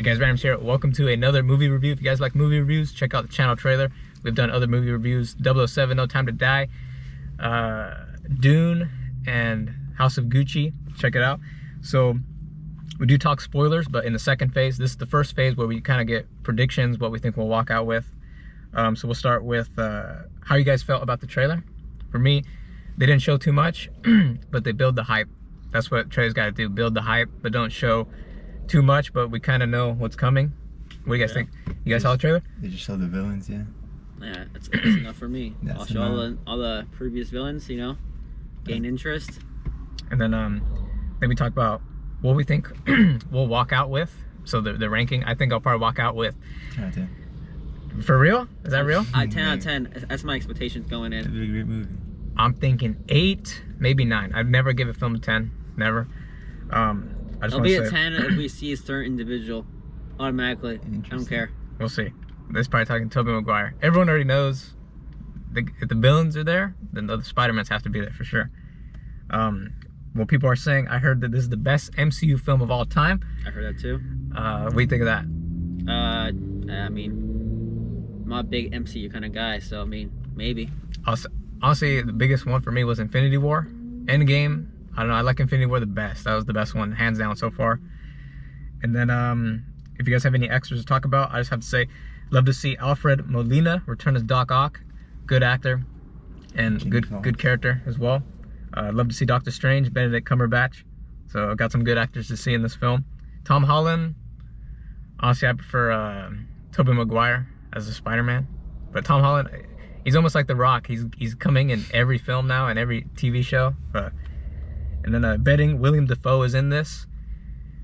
Hey guys, Rams here. Welcome to another movie review. If you guys like movie reviews, check out the channel trailer. We've done other movie reviews: 007, No Time to Die, Dune, and House of Gucci. Check it out. So we do talk spoilers, but in the second phase. This is the first phase where we kind of get predictions, what we think we'll walk out with. So we'll start with how you guys felt about the trailer. For me, they didn't show too much, but they build the hype. That's what trailers got to do, build the hype, but don't show too much, but we kind of know what's coming. What do you guys think? You guys saw the trailer? They just show the villains, yeah. Yeah, that's enough for me. That's I'll show all the previous villains, you know, gain interest. And then we talk about what we think we'll walk out with. So the ranking, I think I'll probably walk out with 10 out of 10. For real? Is that real? 10 out of 10. That's my expectations going in. It'd be a great movie. I'm thinking 8, maybe 9. I'd never give a film a 10. Never. It'll be a 10 if we see a certain individual automatically. I don't care. We'll see. This is probably talking Tobey Maguire. Everyone already knows if the villains are there, then the Spider-Mans have to be there for sure. What people are saying, I heard that this is the best MCU film of all time. I heard that too. What do you think of that? I mean, I'm not a big MCU kind of guy, so I mean, maybe. Honestly, the biggest one for me was Infinity War. Endgame, I don't know, I like Infinity War the best. That was the best one, hands down so far. And then, if you guys have any extras to talk about, I just have to say, love to see Alfred Molina return as Doc Ock. Good actor and good character as well. Love to see Doctor Strange, Benedict Cumberbatch. So I got some good actors to see in this film. Tom Holland, honestly, I prefer Tobey Maguire as a Spider-Man. But Tom Holland, he's almost like The Rock. He's coming in every film now and every TV show. And then betting William Dafoe is in this.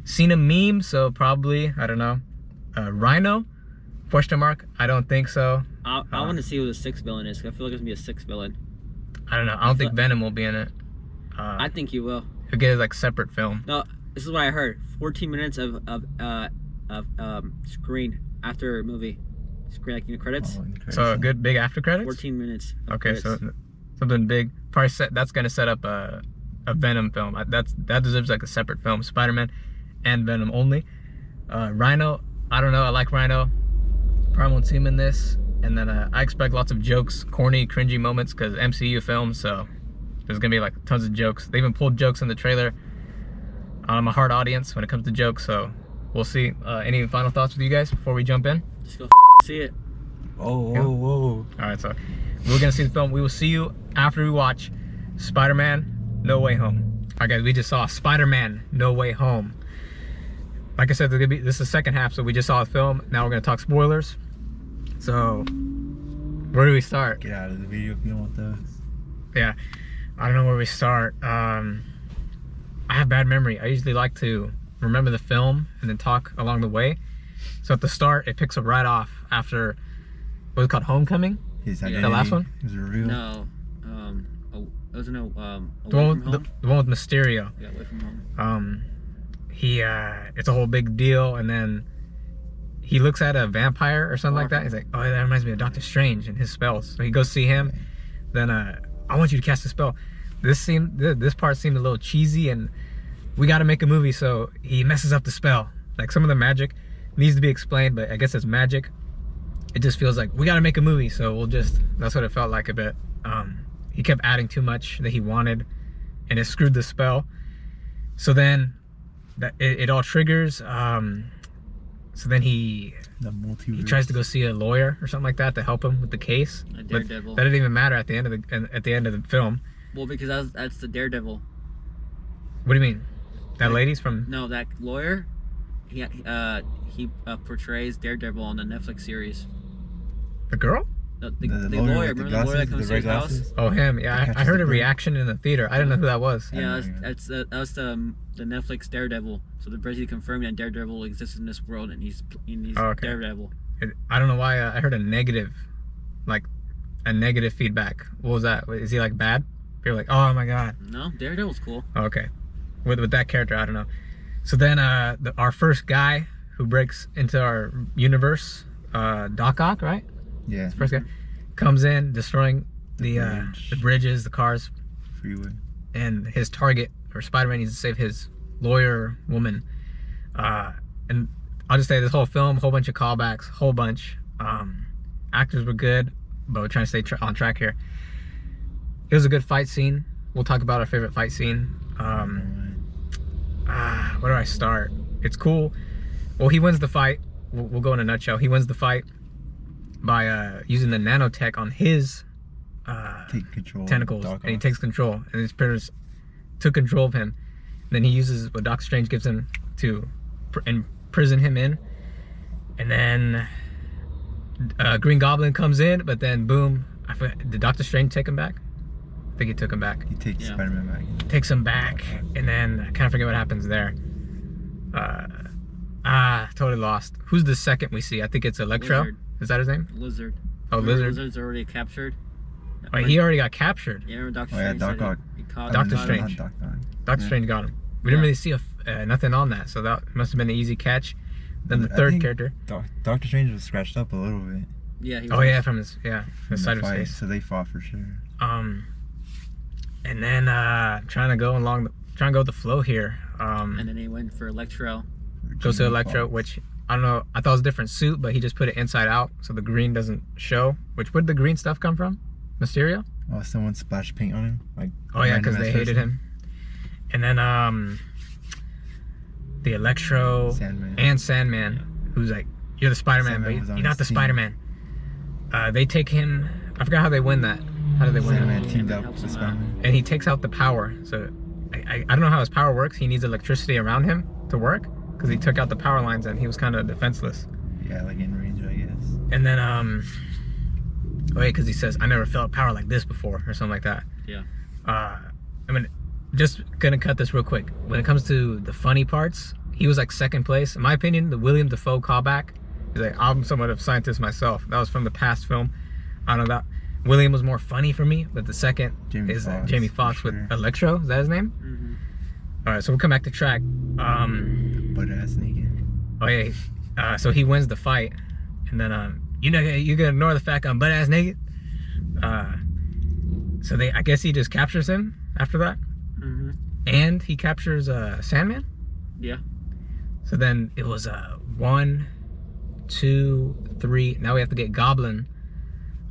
Seen a meme, so probably, I don't know. Rhino? Question mark? I don't think so. I want to see who the sixth villain is. 'Cause I feel like it's gonna be a sixth villain. I don't know. I don't think Venom will be in it. I think he will. He'll get like separate film. No, this is what I heard. 14 minutes of screen after movie. Screen, like in the credits. Oh, in the credits. So a good big after credits? 14 minutes. Okay, so something big. Probably that's gonna set up a Venom film. That deserves like a separate film. Spider-Man and Venom only. Rhino, I don't know. I like Rhino. Probably won't see him in this. And then I expect lots of jokes, corny, cringy moments, because MCU film, so there's gonna be like tons of jokes. They even pulled jokes in the trailer. I'm a hard audience when it comes to jokes, so we'll see. Any final thoughts with you guys before we jump in? Just go see it. Whoa. Alright, so we're gonna see the film. We will see you after we watch Spider-Man No Way Home. Alright guys, we just saw Spider-Man No Way Home. Like I said, this is the second half, so we just saw the film. Now we're gonna talk spoilers. So, where do we start? Get out of the video if you don't want those. Yeah, I don't know where we start. I have bad memory. I usually like to remember the film and then talk along the way. So at the start, it picks up right off after, what was it called, Homecoming? His The identity last one? is revealed. No, it was no The one with Mysterio. Yeah, Away from Home. It's a whole big deal, and then he looks at a vampire or something like that. He's like, oh, that reminds me of Doctor Strange and his spells. So he goes see him. Then I want you to cast a spell. This part seemed a little cheesy, and we got to make a movie, so he messes up the spell. Like some of the magic needs to be explained, but I guess it's magic. It just feels like we got to make a movie, so that's what it felt like a bit. He kept adding too much that he wanted, and it screwed the spell. So then it all triggers. So then he tries to go see a lawyer or something like that to help him with the case. A Daredevil. But that didn't even matter at the end of the film. Well, because that's the Daredevil. What do you mean? That lady's from? No, that lawyer. He portrays Daredevil on the Netflix series. The girl? The lawyer. Remember the lawyer that comes to his house? Oh, him. Yeah, I heard a reaction in the theater. I didn't know who that was. Yeah, that was the Netflix Daredevil. So they're basically confirming that Daredevil exists in this world, and he's Daredevil. I don't know why I heard a negative feedback. What was that? Is he like bad? You're like, oh my god. No, Daredevil's cool. Oh, okay. With that character, I don't know. So then our first guy who breaks into our universe, Doc Ock, right? Yeah. First guy comes in, destroying the bridges, the cars, freeway, and his target, or Spider-Man, needs to save his lawyer woman. And I'll just say this whole film, whole bunch of callbacks, whole bunch. Actors were good, but we're trying to stay on track here. It was a good fight scene. We'll talk about our favorite fight scene. Where do I start? It's cool. Well, he wins the fight. We'll go in a nutshell. He wins the fight by using the nanotech on his tentacles, and he takes control, and his parents took control of him. And then he uses what Doctor Strange gives him to imprison him in, and then Green Goblin comes in, but then boom, I forgot, did Doctor Strange take him back? I think he took him back. He takes Spider-Man back. Takes him back, and then I kind of forget what happens there. Totally lost. Who's the second we see? I think it's Electro. Lizard. Is that his name? Lizard. Oh, Lizard. Lizard's already captured. Wait, he already got captured. Yeah, remember Doctor Strange? Strange? Doctor Strange. Doctor Strange got him. We didn't really see nothing on that, so that must have been an easy catch. Then the third character. Doctor Strange was scratched up a little bit. Yeah. He was from his side of his face. So they fought for sure. And then trying to go with the flow here. And then he went for Electro. Goes to Electro, which I don't know. I thought it was a different suit, but he just put it inside out, so the green doesn't show. Where'd the green stuff come from? Mysterio? Oh, someone splashed paint on him. Because they hated him. And then the Electro and Sandman, who's like, you're the Spider-Man, but you're not the Spider-Man. They take him. I forgot how they win that. How did they win Sandman that? teamed up with Spider-Man. And he takes out the power. So I don't know how his power works. He needs electricity around him to work, because he took out the power lines and he was kind of defenseless. Yeah, like in range, I guess. And then because he says, I never felt power like this before, or something like that. Yeah. Just gonna cut this real quick. When it comes to the funny parts, he was like second place. In my opinion, the William Dafoe callback is like, I'm somewhat of a scientist myself. That was from the past film. I don't know, that William was more funny for me, but the second is Jamie Foxx with Electro. Is that his name? Mm-hmm. All right, so we'll come back to track. Butt ass naked. Oh yeah. So he wins the fight, and then you're gonna ignore the fact I'm butt ass naked. So I guess he just captures him after that. Mm-hmm. And he captures Sandman. Yeah. So then it was 1, 2, 3. Now we have to get Goblin.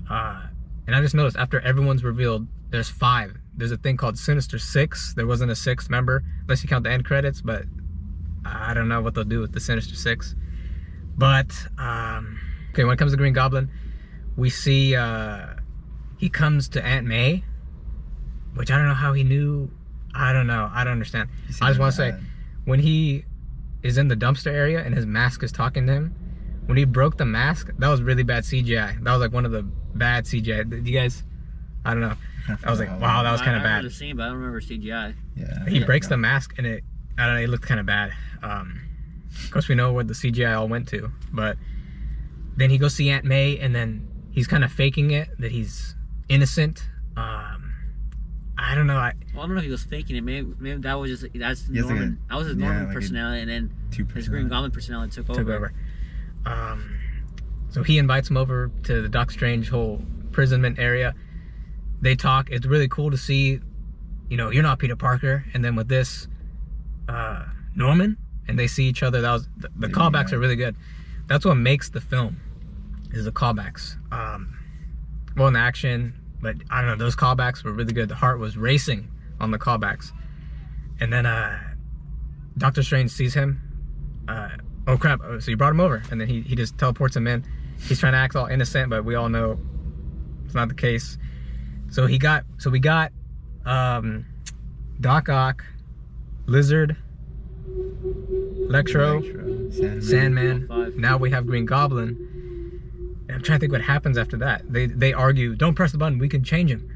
And I just noticed after everyone's revealed, there's 5. There's a thing called Sinister Six. There wasn't a 6th member, unless you count the end credits, but I don't know what they'll do with the Sinister Six. But okay, when it comes to Green Goblin, we see he comes to Aunt May, which I don't know how he knew. I don't know. I don't understand. I just want to say, when he is in the dumpster area and his mask is talking to him, when he broke the mask, that was really bad CGI. That was like one of the bad CGI. Did you guys? I don't know. I was like, wow, that was kind of bad. I remember the scene, but I don't remember CGI. Yeah. He breaks the mask and it looked kind of bad. Of course, we know where the CGI all went to, but then he goes see Aunt May, and then he's kind of faking it that he's innocent. I don't know. I don't know if he was faking it. Maybe that was just Norman. That was his Norman personality, and then his Green Goblin personality took over. So he invites him over to the Doc Strange whole imprisonment area. They talk. It's really cool to see, you're not Peter Parker, and then with this Norman, and they see each other. That was the callbacks are really good. That's what makes the film, is the callbacks. Well, in the action, but I don't know, those callbacks were really good. The heart was racing on the callbacks. And then Doctor Strange sees him. Oh crap, so you brought him over, and then he just teleports him in. He's trying to act all innocent, but we all know it's not the case. So we got Doc Ock, Lizard, Electro, Sandman. Now we have Green Goblin. And I'm trying to think what happens after that. They argue, don't press the button, we can change him.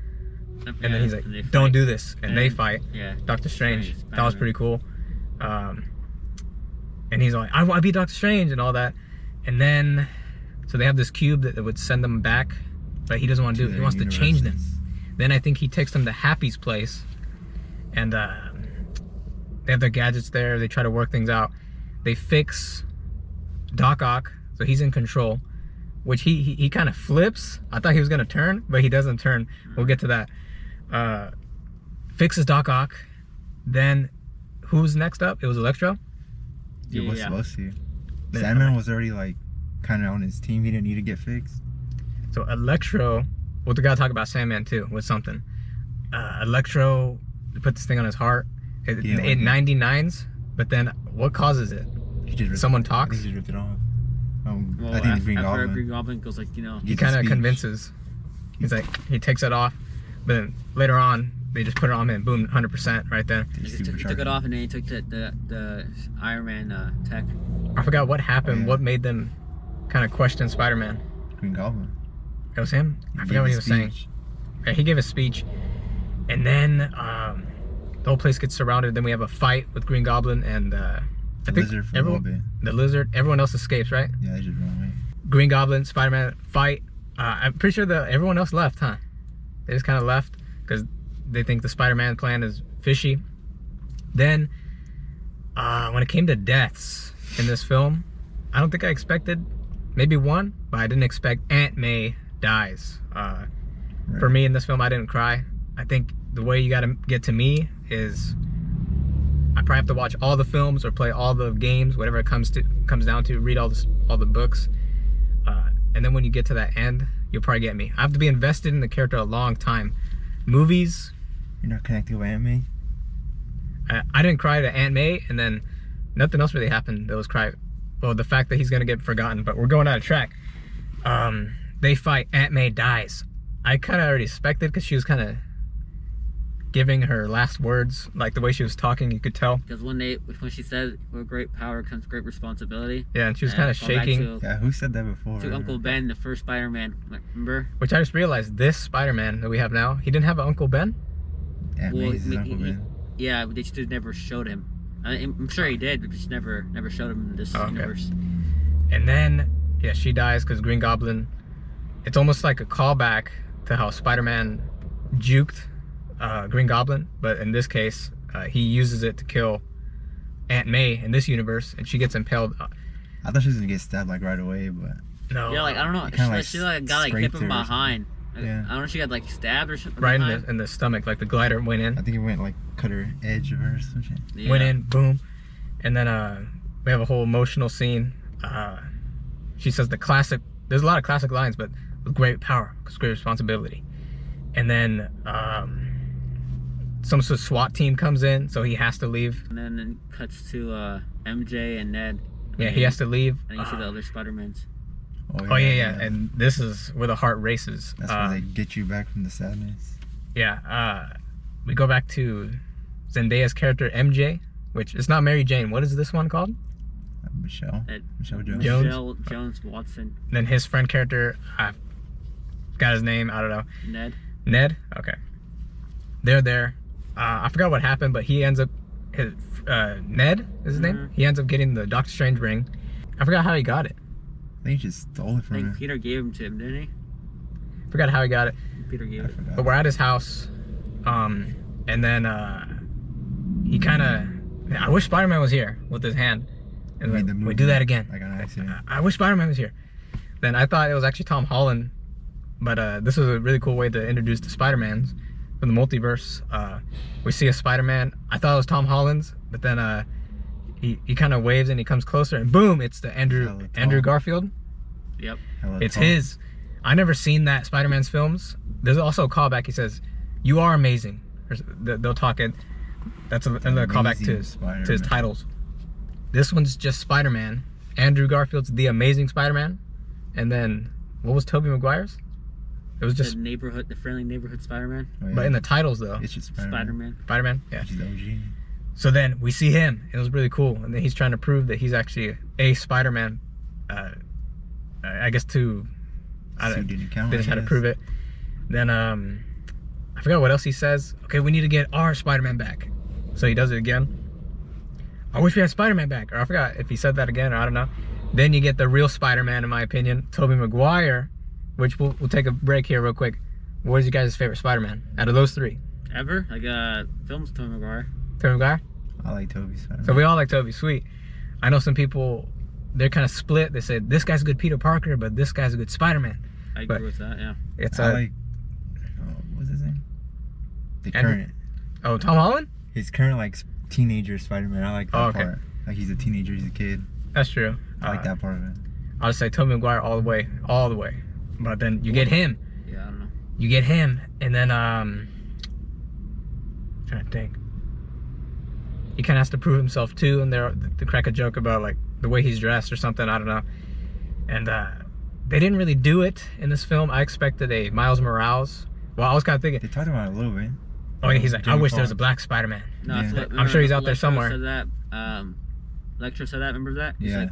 And then he's like, don't do this. And they fight. Yeah. Doctor Strange. That was pretty cool. And he's like, I want to be Doctor Strange and all that. And then, so they have this cube that would send them back, but he doesn't want to do it. He wants to change them. Then I think he takes them to Happy's place. And they have their gadgets there. They try to work things out. They fix Doc Ock, so he's in control. Which he kind of flips. I thought he was gonna turn, but he doesn't turn. We'll get to that. Fixes Doc Ock. Then who's next up? It was Electro. It was supposed to. Sandman was already like kind of on his team. He didn't need to get fixed. So Electro, well, we gotta talk about Sandman too with something. Electro put this thing on his heart. It 99s, but then what causes it? Someone talks. He just ripped it off. Well, I think after Green Goblin goes like, he kind of convinces. He's like, he takes it off, but then later on they just put it on and boom, 100% right there. He took it off and then he took the Iron Man tech. I forgot what happened. What made them kind of question Spider-Man? Green Goblin. It was him? I forgot what he was saying. Yeah, he gave a speech. And then the whole place gets surrounded. Then we have a fight with Green Goblin and I think Lizard for a little bit. The Lizard. Everyone else escapes, right? Yeah, they just run away. Green Goblin, Spider-Man fight. I'm pretty sure that everyone else left, huh? They just kind of left because they think the Spider-Man plan is fishy. Then when it came to deaths in this film, I don't think I expected maybe one, but I didn't expect Aunt May dies. For me in this film, I didn't cry. I think the way you gotta get to me is I probably have to watch all the films or play all the games, whatever it comes down to, read all the books, and then when you get to that end, you'll probably get me. I have to be invested in the character a long time. Movies, you're not connected with Aunt May? I didn't cry to Aunt May, and then nothing else really happened that was cry. Well, the fact that he's gonna get forgotten, but we're going out of track. They fight, Aunt May dies. I kind of already expected because she was kind of giving her last words, like the way she was talking, you could tell. Because when she said, "With great power comes great responsibility." Yeah, and she was kind of shaking. Yeah, who said that before? To Uncle Ben, the first Spider-Man, remember? Which I just realized, this Spider-Man that we have now, he didn't have an Uncle Ben. Yeah, well, his Uncle Ben. Yeah, they just never showed him. I'm sure he did, but just never showed him in this universe. And then, yeah, she dies because Green Goblin. It's almost like a callback to how Spider-Man juked Green Goblin, but in this case, he uses it to kill Aunt May in this universe, and she gets impaled. I thought she was gonna get stabbed like right away, but no. Yeah, like I don't know. She got like hit from behind. Yeah. I don't know if she got like stabbed or something. Right in the stomach, like the glider went in. I think it went like cut her edge of her or some shit. Yeah. Went in, boom, and then we have a whole emotional scene. She says the classic. There's a lot of classic lines, but with great power comes great responsibility. And then some sort of SWAT team comes in, so he has to leave. And then it cuts to MJ and Ned. Yeah, he has to leave. And you see the other Spider-Mans. Oh yeah. And this is where the heart races. That's where they get you back from the sadness. Yeah. We go back to Zendaya's character MJ, which is not Mary Jane. What is this one called? Michelle Jones. Michelle Jones Watson. And then his friend character, I got his name. I don't know. Ned. Okay. They're there. I forgot what happened, but he ends up. Ned is his name. He ends up getting the Doctor Strange ring. I forgot how he got it. I think he just stole it from him. Peter gave him to him, didn't he? Forgot how he got it. Peter gave it. But we're at his house, and then he kind of. I wish Spider-Man was here with his hand. And like, we do that again. Like on accident. I wish Spider-Man was here. Then I thought it was actually Tom Holland, but this was a really cool way to introduce the Spider-Mans from the multiverse. We see a Spider-Man. I thought it was Tom Holland's, but then he kind of waves and he comes closer, and boom, it's the Andrew Garfield. Yep. It's his. I never seen that Spider-Man's films. There's also a callback. He says, "You are amazing." They'll talk it. That's another callback to his titles. This one's just Spider-Man. Andrew Garfield's The Amazing Spider-Man. And then, what was Tobey Maguire's? It was just... The friendly neighborhood Spider-Man. Oh, yeah. But in the titles, though. It's just Spider-Man. Spider-Man, yeah. Which is OG. So then, we see him. It was really cool. And then he's trying to prove that he's actually a Spider-Man. I guess to... They just had to prove it. Then, I forgot what else he says. Okay, we need to get our Spider-Man back. So he does it again. I wish we had Spider-Man back. Or I forgot if he said that again, or I don't know. Then you get the real Spider-Man, in my opinion, Tobey Maguire, which we'll take a break here real quick. What is your guys' favorite Spider-Man out of those three? Ever? I got films Tobey Maguire. Tobey Maguire? I like Tobey's Spider-Man. So we all like Tobey, sweet. I know some people, they're kind of split. They say, this guy's a good Peter Parker, but this guy's a good Spider-Man. I agree with that, yeah. I like, what's his name? The current. Oh, Tom Holland? His current, like, teenager Spider-Man. I like that part. Like, he's a teenager, he's a kid. That's true. I like that part of it. I'll just say Tobey Maguire all the way. But then you get him. Yeah, I don't know. You get him, and then I'm trying to think. He kind of has to prove himself too, and they crack a joke about like the way he's dressed or something. I don't know. And they didn't really do it in this film. I expected a Miles Morales. Well, I was kind of thinking. They talked about it a little bit. Oh, yeah, he's like, I wish there was a black Spider-Man. No, Yeah. I'm sure he's out there Electro somewhere. Said that. Electro said that. Remember that? He's Yeah. like,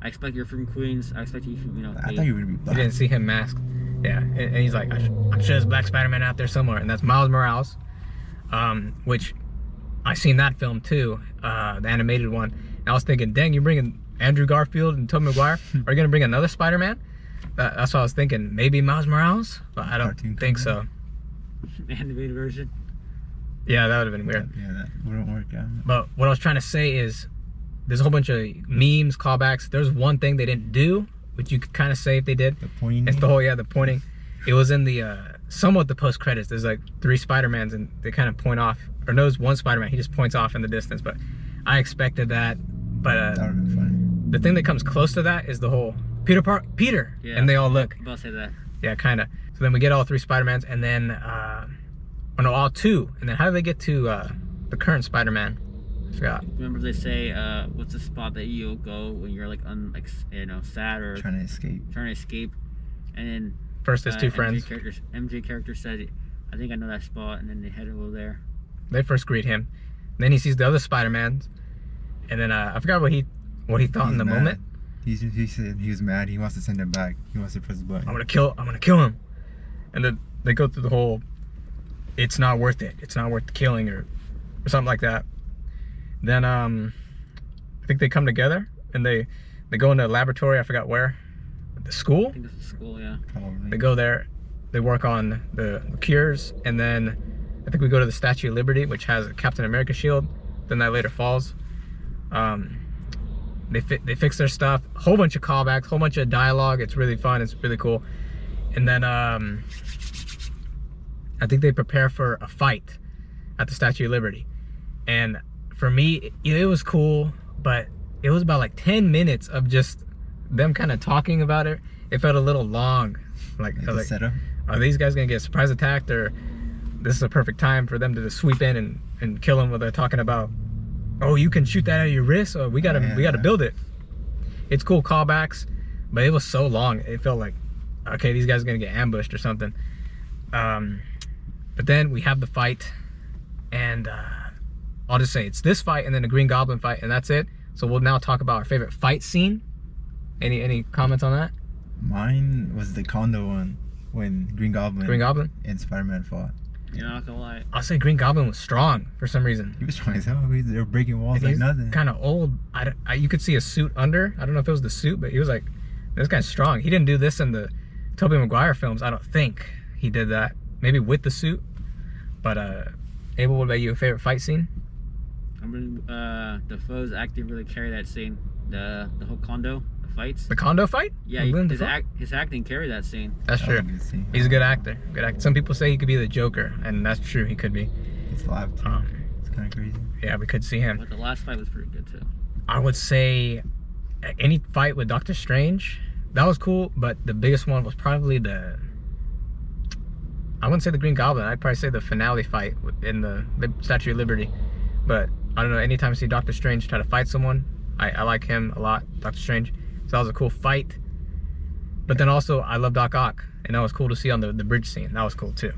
I expect you're from Queens. I expect you, I thought you were gonna be You black. didn't see him masked. Yeah, and he's like, I'm sure there's Black Spider-Man out there somewhere, and that's Miles Morales, which I seen that film too, the animated one. And I was thinking, dang, you're bringing Andrew Garfield and Tobey Maguire? Are you gonna bring another Spider-Man? That's what I was thinking. Maybe Miles Morales, but I don't Cartoon think so. animated version. Yeah, that would have been weird. Yeah, that wouldn't work out. But what I was trying to say is, there's a whole bunch of memes, callbacks. There's one thing they didn't do, which you could kind of say if they did. The pointing. It's the whole, the pointing. It was in the, somewhat the post credits. There's like 3 Spider-Mans and they kind of point off. Or no, there's 1 Spider-Man, he just points off in the distance. But I expected that. But That would have been funny. the thing that comes close to that is the whole Peter. Yeah. And they all look. I'm about to say that. Yeah, kind of. So then we get all 3 Spider-Mans and then, all 2. And then how do they get to the current Spider-Man? I forgot. Remember they say, what's the spot that you'll go when you're like sad or Trying to escape. trying to escape? And then First, there's 2 friends. MJ character said, I think I know that spot, and then they head over there. They first greet him. Then he sees the other Spider-Mans. And then I forgot what he thought in the mad. moment. He said he was mad. He wants to send him back. He wants to press the button. I'm gonna kill him. And then they go through the whole, it's not worth it. It's not worth the killing or something like that. Then I think they come together and they go into a laboratory. I forgot where. The school. I think it's a school, yeah. Probably. They go there. They work on the cures, and then I think we go to the Statue of Liberty, which has a Captain America shield. Then that later falls. They fix their stuff. A whole bunch of callbacks, whole bunch of dialogue. It's really fun. It's really cool. And then I think they prepare for a fight at the Statue of Liberty. And for me, it was cool, but it was about like 10 minutes of just them kind of talking about it. It felt a little long. Like, I was like, setup. are these guys gonna get surprise attacked, or this is a perfect time for them to just sweep in and kill them? While they're talking about, oh, you can shoot that out of your wrist. Oh, we gotta build it. It's cool callbacks, but it was so long. It felt like, okay, these guys are gonna get ambushed or something. But then we have the fight, and I'll just say it's this fight and then the Green Goblin fight, and that's it. So we'll now talk about our favorite fight scene. Any comments on that? Mine was the condo one when Green Goblin and Spider-Man fought. You're not gonna lie. I'll say Green Goblin was strong for some reason. He was strong as hell. They were breaking walls And like he's nothing. kind of old. You could see a suit under. I don't know if it was the suit, but he was like, this guy's strong. He didn't do this in the Tobey Maguire films. I don't think he did that. Maybe with the suit. But Abel, what about you? Favorite fight scene? The foes acting really carry that scene. The whole condo, the fights. The condo fight? Yeah, his acting carried that scene. That's That true. was a good scene. He's a good actor. Good actor. Some people say he could be the Joker, and that's true. He could be. It's live too. It's kind of crazy. Yeah, we could see him. But the last fight was pretty good too. I would say any fight with Doctor Strange, that was cool, but the biggest one was probably I wouldn't say the Green Goblin. I'd probably say the finale fight in the Statue of Liberty. But I don't know, anytime I see Doctor Strange try to fight someone, I like him a lot, Doctor Strange. So that was a cool fight. But then also, I love Doc Ock, and that was cool to see on the bridge scene. That was cool too.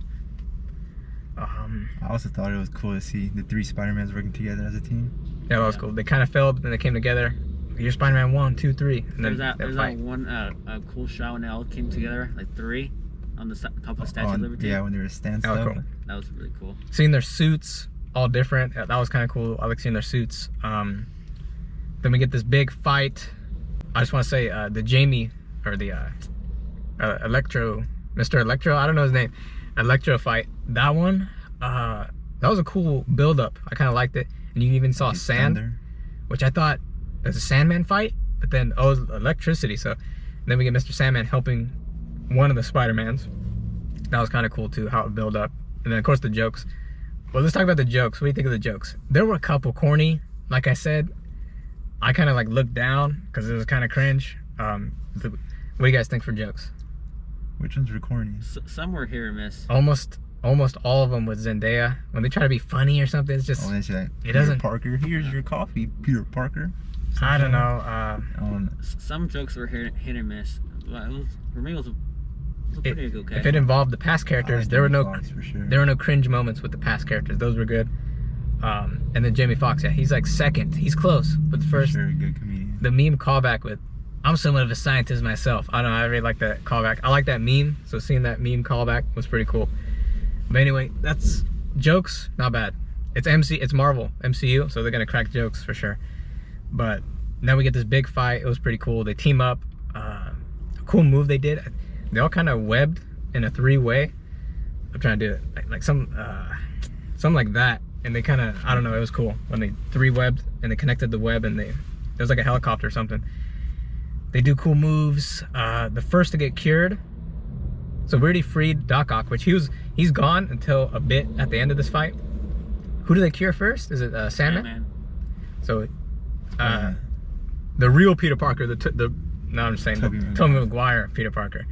I also thought it was cool to see the 3 Spider-Mans working together as a team. Yeah, that was cool. They kind of failed, but then they came together. You're Spider-Man 1, 2, 3. And then There's that one cool shot when they all came together, like 3, on the top of the Statue of Liberty. Yeah, when they were standing That was still. cool. That was really cool. Seeing their suits all different, that was kind of cool. I like seeing their suits. Then we get this big fight. I just want to say the Jamie, or the Mr. Electro, I don't know his name, Electro fight. That one, that was a cool build-up. I kind of liked it. And you even saw sand, Thunder. which I thought it was a Sandman fight, but then it was electricity. So then we get Mr. Sandman helping one of the Spider-Mans. That was kind of cool too, how it built up. And then of course the jokes. Well, let's talk about the jokes. What do you think of the jokes? There were a couple corny, like I said. I kind of like looked down because it was kind of cringe. What do you guys think for jokes? Which ones were corny? Some were hit or miss. Almost all of them with Zendaya. When they try to be funny or something, it's just it doesn't. Parker, here's your coffee, Peter Parker. I don't know. Some jokes were hit or miss. For me, it was pretty okay. If it involved the past characters, there were no sure. there were no cringe moments with the past characters. Those were good. And then Jamie Foxx, yeah, he's like second. He's close, but the first, sure, good comedian. The meme callback with, I'm somewhat of a scientist myself. I don't know, I really like that callback. I like that meme, so seeing that meme callback was pretty cool. But anyway, that's jokes, not bad. It's Marvel, MCU, so they're gonna crack jokes for sure. But now we get this big fight. It was pretty cool. They team up. A cool move they did. They all kind of webbed in a 3-way. I'm trying to do it like something like that. And they kind of, I don't know, it was cool when they 3-webbed and they connected the web and it was like a helicopter or something. They do cool moves. The first to get cured. So we already freed Doc Ock, which he's gone until a bit at the end of this fight. Who do they cure first? Is it Sandman? So the real Peter Parker, no, I'm just saying Tobey Maguire Peter Parker.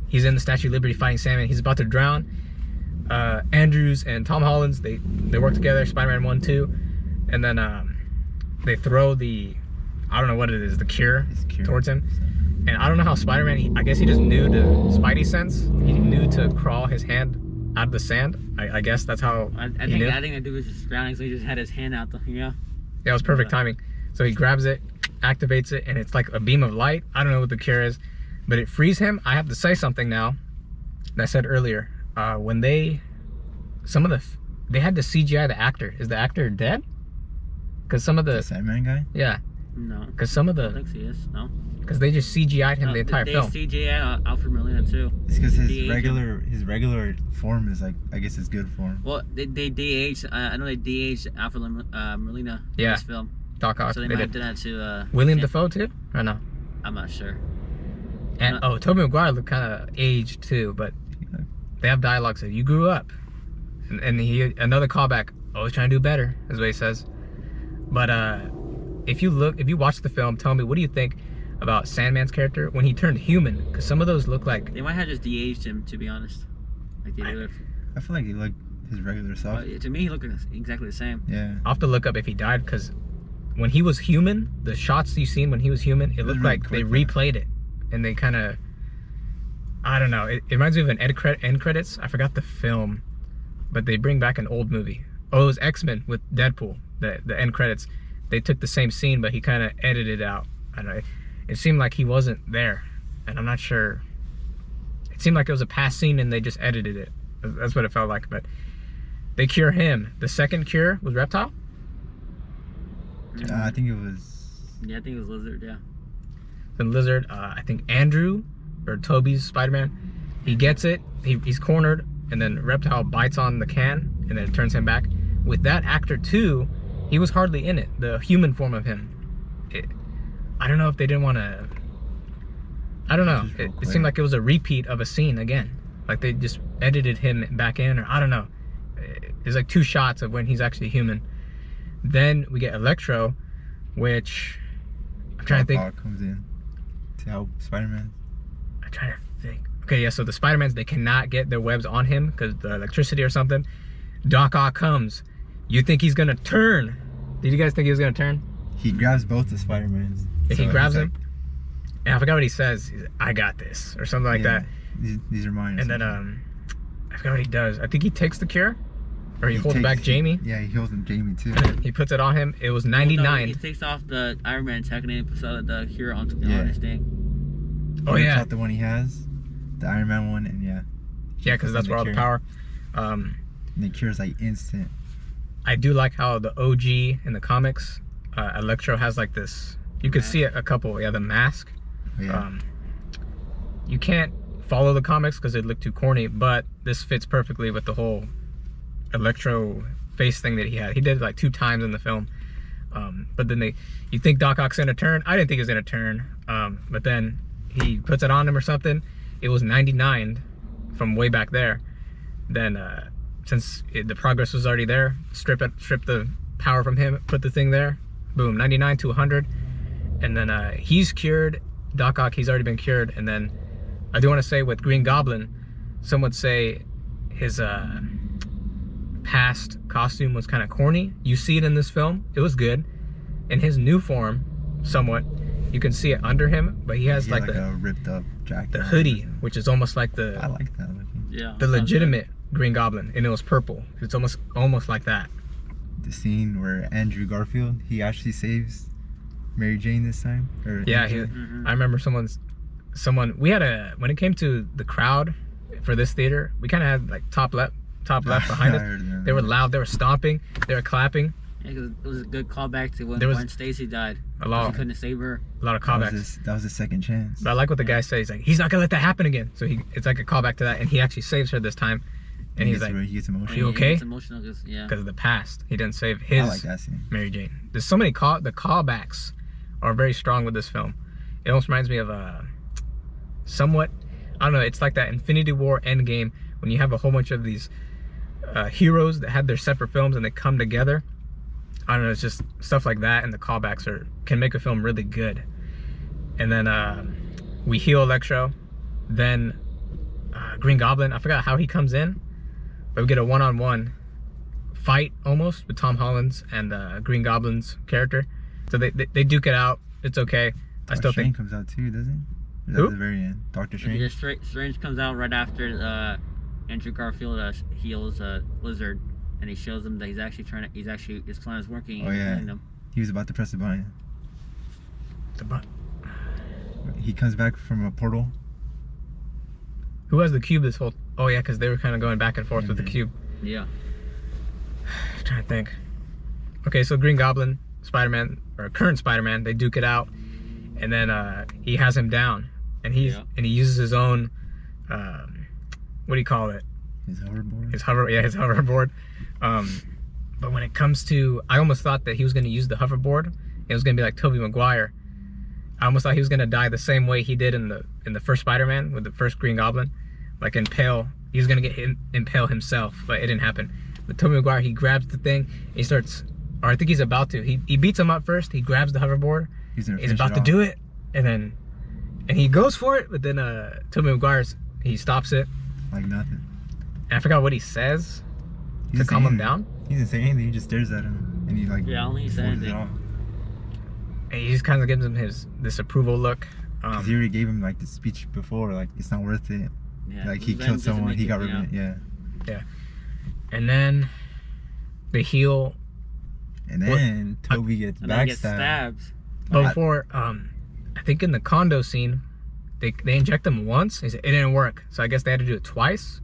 He's in the Statue of Liberty fighting Sandman. He's about to drown. Andrews and Tom Holland's, they work together, Spider-Man 1, 2, and then they throw the, I don't know what it is, the cure towards him. And I don't know how Spider-Man, I guess he just knew to Spidey sense. He knew to crawl his hand out of the sand. I guess that's how I think the dude was just drowning, so he just had his hand out, Yeah, it was perfect timing. So he grabs it, activates it, and it's like a beam of light. I don't know what the cure is, but it frees him. I have to say something now that I said earlier. When they had to CGI the actor. Is the actor dead? Because some of the Sandman guy? Yeah. No. Because some of the. I think he is. No. Because they just CGI'd him the entire film. They CGI'd Alfred Molina too. It's because his regular form is like, I guess it's good form. Well, they de-aged. I know they de-aged Alfred Molina in this film. Doc Ock. So they might have done that to William Dafoe too? Or no? I'm not sure. And Tobey Maguire looked kind of aged too, but they have dialogue saying, "You grew up," and he another callback. Always trying to do better, is what he says. But if you watch the film, tell me, what do you think about Sandman's character when he turned human? Because some of those look like they might have just de-aged him, to be honest. Like they do it. I feel like he looked his regular self. To me, he looked exactly the same. Yeah. I'll have to look up if he died, because when he was human, the shots you've seen when he was human, it looked really like they replayed it, and they kind of. I don't know. It reminds me of an end credits. I forgot the film, but they bring back an old movie. Oh, it was X-Men with Deadpool. The end credits. They took the same scene, but he kind of edited it out. I don't know. It seemed like he wasn't there, and I'm not sure. It seemed like it was a past scene, and they just edited it. That's what it felt like. But they cure him. The second cure was Reptile. I think it was. Yeah, I think it was Lizard. Yeah. The Lizard. I think Andrew. Or Toby's Spider-Man, he gets it, he's cornered, and then Reptile bites on the can, and then it turns him back. With that actor too, he was hardly in it, the human form of him. I don't know if they didn't want to, I don't know, it seemed like it was a repeat of a scene again. Like they just edited him back in, or I don't know. There's like 2 shots of when he's actually human. Then we get Electro, which, I'm trying to think. Comes in to help Spider-Man. Trying to think. Okay, yeah, so the Spider-Mans, they cannot get their webs on him because the electricity or something. Doc Ock comes. You think he's gonna turn? Did you guys think he was gonna turn? He grabs both the Spider-Mans. He grabs him. And I forgot what he says. He's like, I got this, or something like that. These are mine. And then I forgot what he does. I think he takes the cure, or he holds back Jamie. Yeah, he holds Jamie too. He puts it on him. It was 99. Well, no, he takes off the Iron Man tech and he puts the cure on his thing. Oh yeah, out the one he has, the Iron Man one, and yeah, because that's where all the power. And the cure's like instant. I do like how the OG in the comics, Electro has like this. You could see it a couple. Yeah, the mask. Yeah. You can't follow the comics because it looked too corny, but this fits perfectly with the whole Electro face thing that he had. He did it like 2 times in the film. But then you think Doc Ock's gonna turn. I didn't think he was gonna turn. But then he puts it on him or something. It was 99 from way back there. Then since the progress was already there, strip the power from him, put the thing there. boom, 99 to 100. And then he's cured. Doc Ock, he's already been cured. And then I do want to say with Green Goblin, some would say his past costume was kind of corny. You see it in this film. It was good. In his new form, somewhat, you can see it under him, but he has like a ripped up jacket. The hoodie, which is almost like the... I like that looking. Yeah. The legitimate Green Goblin, and it was purple. It's almost like that. The scene where Andrew Garfield, he actually saves Mary Jane this time. Or yeah, I remember someone. We had when it came to the crowd for this theater, we kind of had like top left behind us. They were loud. They were stomping. They were clapping. Yeah, cause it was a good callback to when Stacy died. A lot. He couldn't save her. A lot of callbacks. That was a second chance. But I like what the guy says. He's like, he's not gonna let that happen again. So it's like a callback to that, and he actually saves her this time. And he's like, he gets emotional. Are you okay? He gets emotional because of the past. He didn't save his Mary Jane. There's so many the callbacks are very strong with this film. It almost reminds me of somewhat, I don't know, it's like that Infinity War Endgame when you have a whole bunch of these heroes that had their separate films and they come together. I don't know, it's just stuff like that, and the callbacks can make a film really good. And then we heal Electro. Then Green Goblin, I forgot how he comes in, but we get a one-on-one fight almost with Tom Holland's and Green Goblin's character. So they duke it out. It's okay. I still think comes out too, doesn't he? Who? At the very end, Doctor Strange. Yeah, Strange comes out right after Andrew Garfield heals Lizard, and he shows him that his plan is working. Oh yeah. He was about to press the button. The button. He comes back from a portal. Who has the cube this whole... Oh yeah, because they were kind of going back and forth with the cube. Yeah. I'm trying to think. Okay, so Green Goblin, Spider-Man, or current Spider-Man, they duke it out, and then he has him down, and he uses his own, what do you call it? His hoverboard. His hoverboard. But when it comes to, I almost thought that he was going to use the hoverboard. It was going to be like Tobey Maguire. I almost thought he was going to die the same way he did in the first Spider-Man with the first Green Goblin, like impale. He was going to impale himself, but it didn't happen. But Tobey Maguire, he grabs the thing, he starts, or I think he's about to. He beats him up first. He grabs the hoverboard. He's about to do it, and he goes for it. But then Tobey Maguire, he stops it. Like nothing. And I forgot what he says to calm him down. He doesn't say anything. He just stares at him, and he like. Yeah, only he said anything. And he just kind of gives him this approval look. Because he already gave him like the speech before, like it's not worth it. Yeah, like he killed someone, he got revenge. Yeah. And then they heal. And then Toby gets backstabbed. But before, I think in the condo scene, they inject him once. He said it didn't work, so I guess they had to do it twice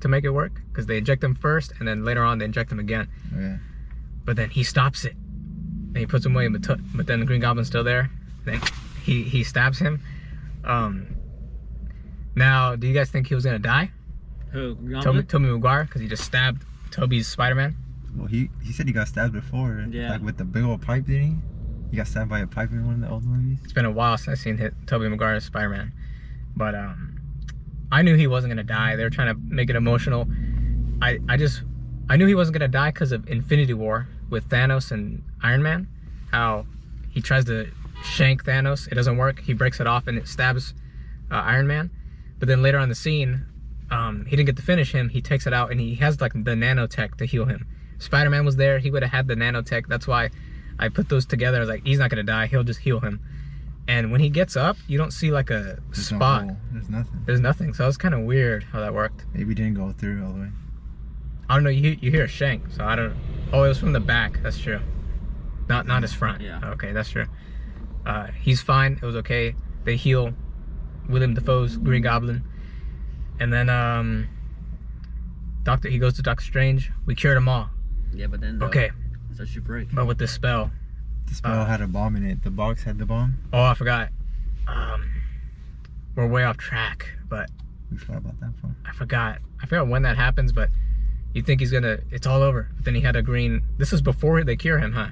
to make it work. Because they inject him first, and then later on they inject him again. Oh, yeah. But then he stops it, and he puts him away. But then the Green Goblin's still there. Then he stabs him. Now, do you guys think he was gonna die? Who? Tobey Maguire, because he just stabbed Tobey's Spider-Man. Well, he said he got stabbed before. Yeah. Like with the big old pipe, didn't he? He got stabbed by a pipe in one of the old movies. It's been a while since I've seen Tobey Maguire's Spider-Man, but I knew he wasn't gonna die. They were trying to make it emotional. I knew he wasn't gonna die because of Infinity War with Thanos and Iron Man. How he tries to shank Thanos, it doesn't work. He breaks it off and it stabs Iron Man. But then later on in the scene, he didn't get to finish him. He takes it out and he has like the nanotech to heal him. Spider-Man was there. He would have had the nanotech. That's why I put those together. I was like, he's not gonna die. He'll just heal him. And when he gets up, you don't see like a spot. No hole. There's nothing. There's nothing. So it was kind of weird how that worked. Maybe it didn't go through all the way. I don't know. You hear a shank, so I don't. Oh, it was from the back. That's true. Not his front. Yeah. Okay, that's true. He's fine. It was okay. They heal William Dafoe's Green Goblin, and then he goes to Doctor Strange. We cured them all. Yeah, but then okay. Such a break. But with this spell. The spell had a bomb in it. The box had the bomb. Oh, I forgot. We're way off track, but we forgot about that one. I forgot when that happens, but you think he's gonna, it's all over. But then he had a green, this is before they cure him, huh?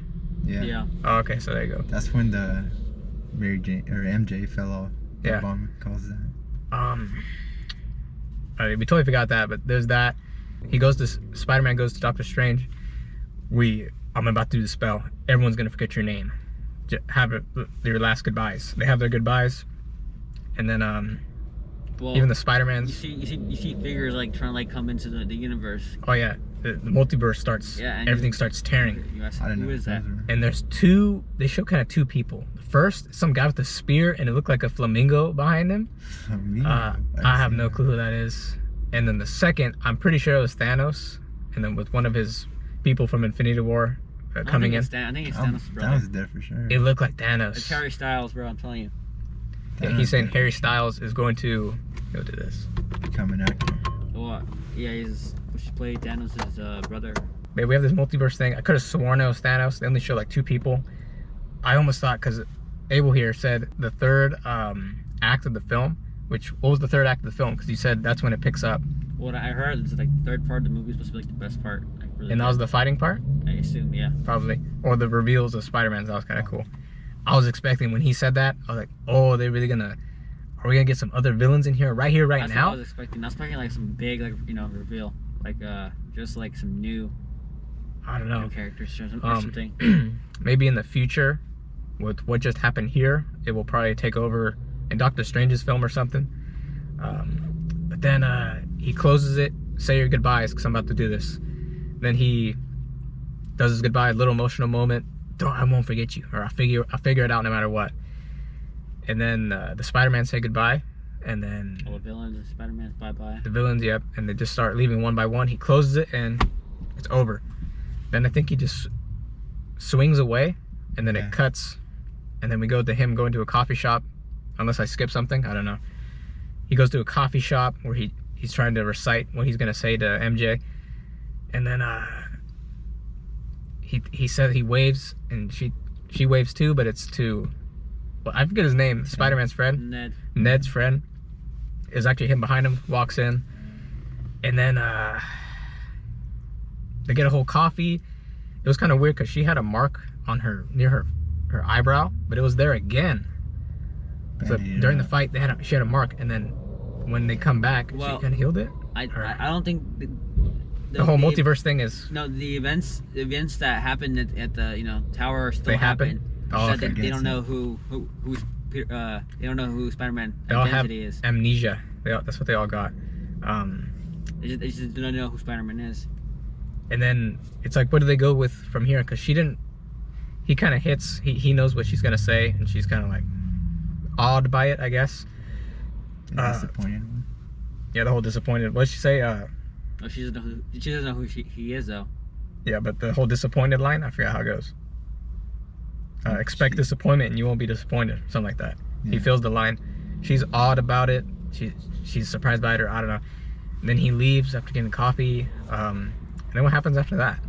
Yeah. Oh, okay, so there you go. That's when the Mary Jane or MJ fell off. Yeah. The bomb caused that. We totally forgot that, but there's that. He goes to, Spider-Man goes to Doctor Strange. We I'm about to do the spell. Everyone's gonna forget your name. Have your last goodbyes. They have their goodbyes, and then Well, even the Spider-Mans. You see figures like trying to like come into the universe. Oh yeah, the multiverse starts. Yeah, and everything starts tearing. You ask, I didn't know who is what that? those were. And there's two. They show kind of two people. The first, some guy with a spear, and it looked like a flamingo behind him. I have no clue who that is. And then the second, I'm pretty sure it was Thanos, and then with one of his people from Infinity War coming in. I think it's Thanos' brother. Thanos is dead for sure. It looked like It's Harry. Harry Styles, bro. I'm telling you. Yeah, he's saying Harry Styles is going to go to this. Become an actor. Well, yeah, she played Thanos' brother. But we have this multiverse thing. I could have sworn it was Thanos. They only show like two people. I almost thought, because Abel here said the third act of the film, what was the third act of the film? Because he said that's when it picks up. What I heard is like the third part of the movie is supposed to be like the best part. Like, really And that was the fighting part? I assume, yeah. Probably. Or the reveals of Spider-Man. That was kind of cool. I was expecting when he said that, I was like, oh, they're really gonna, are we gonna get some other villains in here, right here, right That's now? what I was expecting. I was expecting like some big, like, you know, reveal. Like, just like some new I don't know. characters or something. Maybe in the future, with what just happened here, it will probably take over in Doctor Strange's film or something. But then he closes it, say your goodbyes, because I'm about to do this. Then he does his goodbye, little emotional moment. I won't forget you, or I'll figure it out no matter what. And then the Spider-Man say goodbye, and then All the villains and Spider-Man's bye-bye. the villains, yep, and they just start leaving one by one. He closes it, and it's over. Then I think he just swings away, and then it cuts, and then we go to him going to a coffee shop, unless I skip something, I don't know. He goes to a coffee shop where he's trying to recite what he's gonna say to MJ, and then he says, he waves, and she waves too, but it's to, well, I forget his name, Spider-Man's friend. Ned's friend. Is actually him behind him, walks in, and then they get a whole coffee. It was kind of weird because she had a mark on her, near her eyebrow, but it was there again. So during the fight, she had a mark, and then when they come back, she kind of healed it. I don't think the whole multiverse thing is. No, the events that happened at the tower still happen. Oh, okay. They don't know who's they don't know who Spider-Man identity is. Amnesia. That's what they all got. They just don't know who Spider-Man is. And then it's like, what do they go with from here? Because he kind of hits. He knows what she's gonna say, and she's kind of like awed by it, I guess. Disappointed. Yeah, the whole disappointed. What did she say? She doesn't know who he is though. Yeah, but the whole disappointed line, I forgot how it goes. Expect disappointment and you won't be disappointed, something like that. Yeah. He feels the line. She's awed about it. She's surprised by it, or I don't know. And then he leaves after getting coffee. And then what happens after that?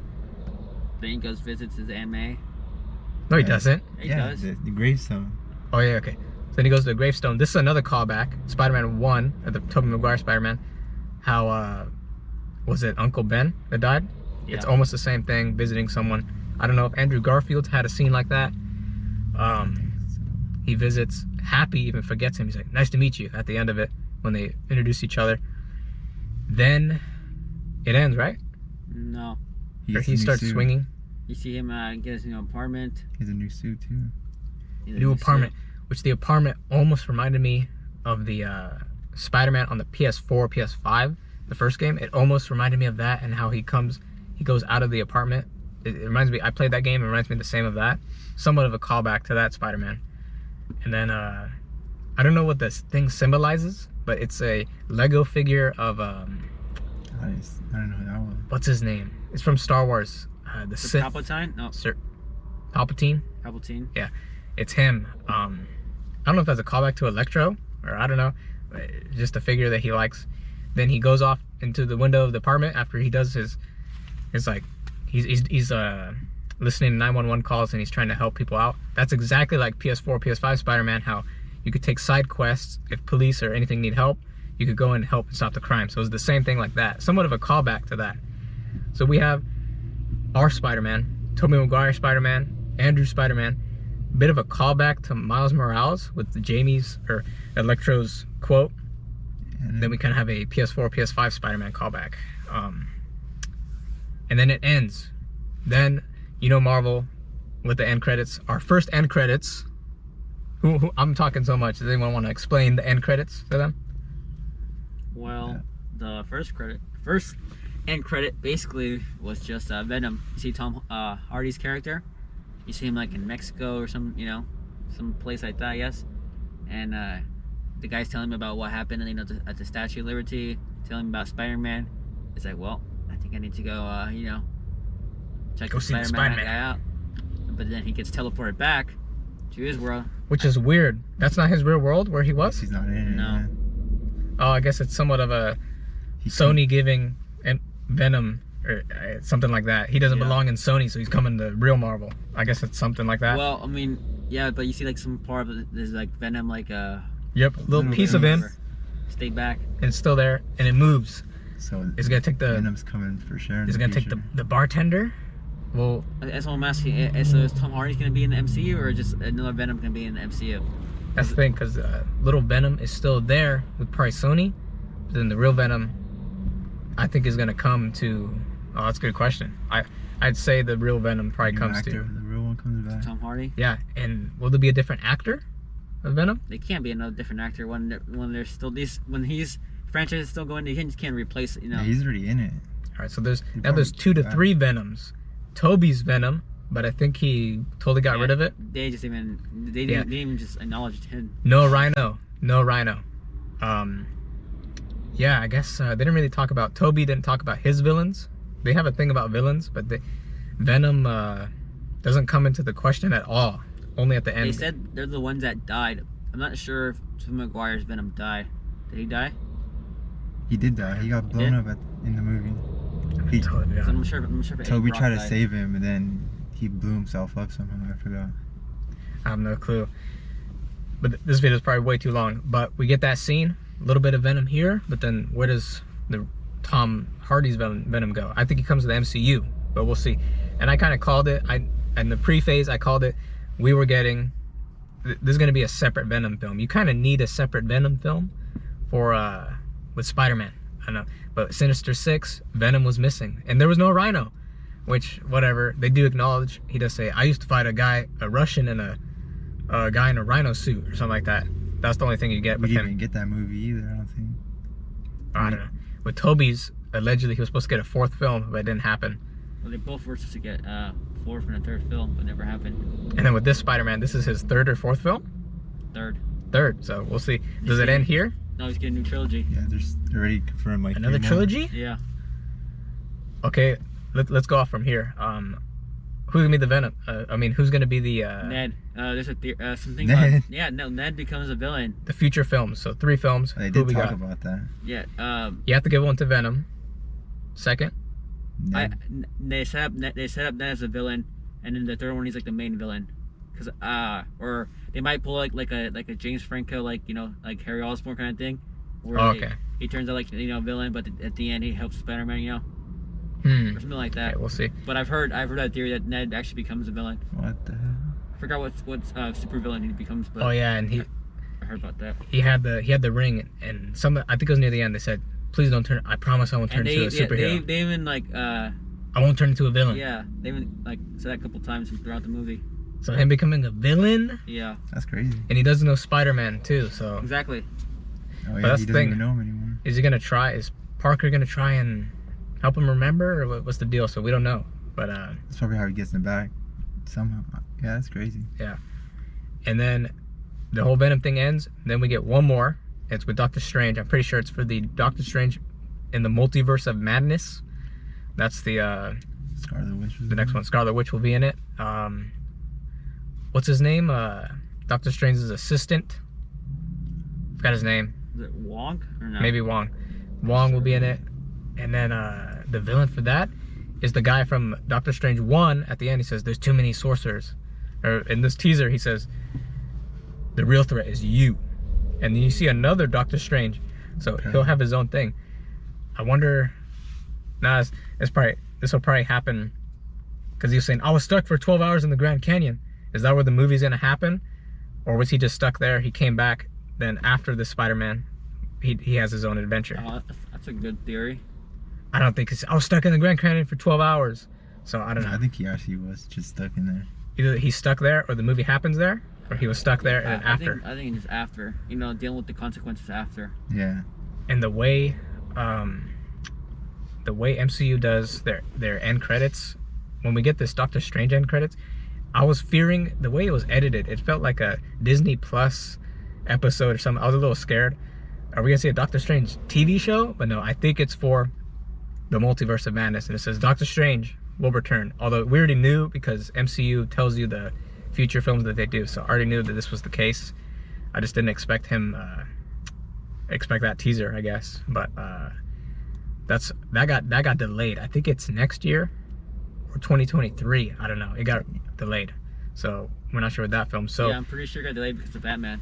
Then he goes visits his Aunt May. No, he doesn't. He does. The gravestone. Oh yeah, okay. So then he goes to the gravestone. This is another callback. Spider-Man 1, the Tobey Maguire Spider-Man. How was it Uncle Ben that died? Yeah. It's almost the same thing, visiting someone. I don't know if Andrew Garfield's had a scene like that. He visits Happy, even forgets him. He's like, nice to meet you at the end of it when they introduce each other. Then it ends, right? No. He starts swinging. You see him get his new apartment. He has a new suit too. New apartment, which the apartment almost reminded me of the Spider-Man on the PS4, PS5, the first game. It almost reminded me of that, and how he goes out of the apartment. It reminds me, I played that game, it reminds me the same of that. Somewhat of a callback to that Spider-Man. And then, I don't know what this thing symbolizes, but it's a Lego figure of, I don't know who that was. What's his name? It's from Star Wars. The Sith. Palpatine? No. Sir, Palpatine? Palpatine? Yeah, it's him. I don't know if that's a callback to Electro, or I don't know. Just a figure that he likes. Then he goes off into the window of the apartment after he does his like, he's listening to 911 calls, and he's trying to help people out. That's exactly like PS4, PS5 Spider-Man, how you could take side quests. If police or anything need help, you could go and help and stop the crime. So it was the same thing like that. Somewhat of a callback to that. So we have our Spider-Man, Tobey Maguire Spider-Man, Andrew Spider-Man, bit of a callback to Miles Morales with Jamie's or Electro's quote. And then we kind of have a PS4, PS5 Spider-Man callback. And then it ends. Then, you know, Marvel with the end credits. Our first end credits. Who I'm talking so much. Does anyone want to explain the end credits to them? Well, the first end credit basically was just Venom. You see Tom Hardy's character. You see him like in Mexico or some place like that, yes. And the guy's telling him about what happened, and at the Statue of Liberty, telling him about Spider-Man. It's like, well, I think I need to go, check the Spider-Man guy out. But then he gets teleported back to his world. Which is weird. That's not his real world where he was? He's not in it. No. Yeah. Oh, I guess it's somewhat of a Sony giving Venom or something like that. He doesn't belong in Sony, so he's coming to real Marvel. I guess it's something like that. Well, I mean, yeah, but you see like some part of it, there's like Venom, like yep, little piece of him. Stay back. And it's still there, and it moves. So it's gonna take the Venom's coming for sure. It's gonna take the bartender. Well, that's what I'm asking. So is Tom Hardy gonna be in the MCU, or just another Venom gonna be in the MCU? That's the thing, because little Venom is still there with probably Sony, but then the real Venom, I think, is gonna come to. Oh, that's a good question. I'd say the real Venom probably comes to. The real one comes back. Tom Hardy. Yeah, and will there be a different actor of Venom? They can't be another different actor when there's still when he's franchise is still going. He just can't replace it. You know. Yeah, he's already in it. All right, so there's 2 to 3 Venoms. Toby's Venom, but I think he totally got rid of it. They didn't even just acknowledge him. No Rhino. Yeah, I guess they didn't really talk about. Toby didn't talk about his villains. They have a thing about villains, but Venom doesn't come into the question at all. Only at the end. They said they're the ones that died. I'm not sure if Tobey Maguire's Venom died. Did he die? He did die. He got blown up in the movie. I'm sure if Toby tried to save him, and then he blew himself up somehow. I forgot. I have no clue. But this video is probably way too long. But we get that scene, a little bit of Venom here, but then where does the Tom Hardy's Venom go? I think he comes to the MCU, but we'll see. And I kind of called it. In the pre-phase, I called it. We were getting. There's going to be a separate Venom film. You kind of need a separate Venom film for with Spider-Man. I know, but Sinister 6, Venom was missing, and there was no Rhino, which whatever they do acknowledge. He does say, "I used to fight a Russian, and a guy in a Rhino suit or something like that." That's the only thing you get with him. We didn't even get that movie either. I don't think. I don't know. With Toby's, allegedly he was supposed to get a 4th film, but it didn't happen. Well, they both were supposed to get 4th and a 3rd film, but never happened. And then with this Spider-Man, this is his 3rd or 4th film. 3rd. So we'll see. Does it end here? No, he's getting a new trilogy. Yeah, there's already confirmed like another trilogy. Yeah. Okay, let's go off from here. Who's gonna be the Venom? Who's gonna be the Ned? There's something. Ned. Ned becomes a villain. The future films. So 3 films. They did talk about that. Yeah. You have to give one to Venom. Second. They set up Ned as a villain, and then the 3rd one he's like the main villain, because or they might pull like a James Franco, like Harry Osborn kind of thing, where he turns out like villain, but at the end he helps Spider-Man, or something like that. Okay, we'll see. But I've heard that theory that Ned actually becomes a villain. What the hell? I forgot what super villain he becomes, but and I heard about that. He had the ring, and I think it was near the end. They said, "Please don't turn. I promise I won't turn into a superhero." They even I won't turn into a villain. Yeah, they even said that a couple times throughout the movie. So him becoming a villain? Yeah. That's crazy. And he doesn't know Spider-Man too, so. Exactly. Oh yeah, that's he the doesn't thing. even know him anymore. Is he gonna try? Is Parker gonna try and help him remember, or what's the deal? So we don't know. But that's probably how he gets in the back somehow. Yeah, that's crazy. Yeah. And then the whole Venom thing ends. Then we get one more. It's with Doctor Strange. I'm pretty sure it's for the Doctor Strange in the Multiverse of Madness. That's the Scarlet Witch. The next one. Scarlet Witch will be in it. What's his name? Doctor Strange's assistant. Forgot his name. Is it Wong or no? Maybe Wong. Wong will be in it. And then the villain for that is the guy from Doctor Strange 1. At the end, he says, "There's too many sorcerers." Or in this teaser, he says, "The real threat is you." And then you see another Doctor Strange. So he'll have his own thing. I wonder. This will probably happen because he was saying, "I was stuck for 12 hours in the Grand Canyon." Is that where the movie's gonna happen, or was he just stuck there? He came back. Then after the Spider-Man, he has his own adventure. That's a good theory. I don't think I was stuck in the Grand Canyon for 12 hours. So I don't know. I think he actually was just stuck in there. Either he's stuck there, or the movie happens there, or he was stuck there and then after. I think it's after. You know, dealing with the consequences after. Yeah. And the way MCU does their end credits, when we get this Doctor Strange end credits, I was fearing the way it was edited. It felt like a Disney Plus episode or something. I was a little scared. Are we gonna see a Doctor Strange TV show? But no, I think it's for the Multiverse of Madness, and it says Doctor Strange will return. Although we already knew, because MCU tells you the future films that they do, so I already knew that this was the case. I just didn't expect him expect that teaser, I guess. But that got delayed. I think it's next year or 2023. I don't know. It got delayed, so we're not sure with that film. So yeah, I'm pretty sure it got delayed because of Batman.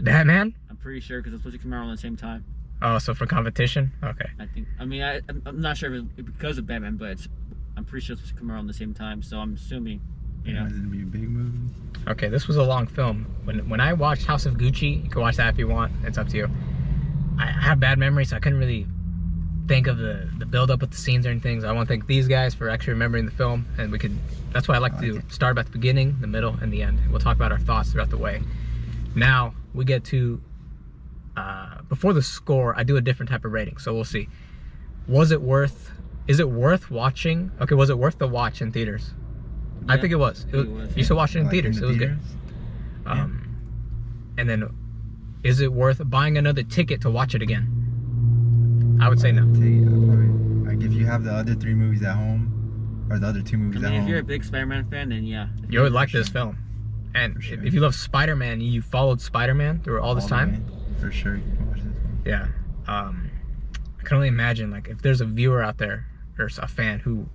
Batman? I'm pretty sure because it's supposed to come out around the same time. Oh, so for competition? Okay. I think. I mean, I'm not sure if it's because of Batman, but I'm pretty sure it's supposed to come around the same time. So I'm assuming, you know. Is it gonna be a big movie? Okay, this was a long film. When I watched House of Gucci, you can watch that if you want. It's up to you. I have bad memory, so I couldn't really think of the build up with the scenes or anything. So I want to thank these guys for actually remembering the film, and that's why I like to start at the beginning, the middle, and the end. We'll talk about our thoughts throughout the way. Now we get to before the score, I do a different type of rating, so we'll see. Is it worth watching? Okay, was it worth the watch in theaters? Yeah, I think it was. You should watch it in theaters. It was good. Yeah. And then, is it worth buying another ticket to watch it again? I would say no. Like if you have the other 3 movies at home, or the other 2 movies at home. If you're a big Spider-Man fan, then yeah. You would like this film. And if you love Spider-Man, you followed Spider-Man through all this time. For sure, you can watch this one. Yeah. I can only imagine, like, if there's a viewer out there or a fan who